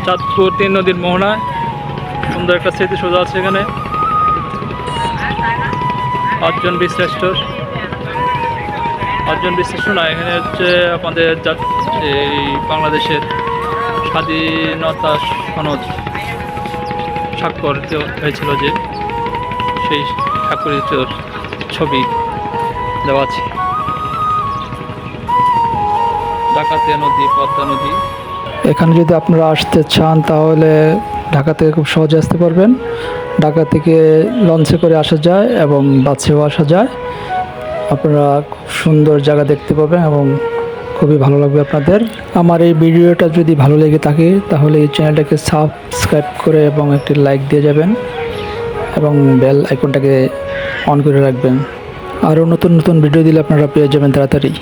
চাঁদপুর 3 নদীর মোহনায় সুন্দর একটা স্মৃতিসৌধ আছে এখানে। 5জন বীরশ্রেষ্ঠ না, এখানে হচ্ছে আমাদের এই বাংলাদেশের স্বাধীনতা সনদ স্বাক্ষর হয়েছিল, যে সেই স্বাক্ষরিত ছবি দেওয়া আছে। ডাকাতিয়া নদী, পদ্মা নদী। এখানে যদি আপনারা আসতে চান তাহলে ঢাকা থেকে খুব সহজে আসতে পারবেন। ঢাকা থেকে লঞ্চে করে আসা যায় এবং বাসেও আসা যায়। আপনারা খুব সুন্দর জায়গা দেখতে পাবেন এবং খুবই ভালো লাগবে আপনাদের। আমার এই ভিডিওটা যদি ভালো লেগে থাকে তাহলে এই চ্যানেলটাকে সাবস্ক্রাইব করে এবং একটি লাইক দিয়ে যাবেন এবং বেল আইকনটাকে অন করে রাখবেন। আরও নতুন নতুন ভিডিও দিলে আপনারা পেয়ে যাবেন তাড়াতাড়ি।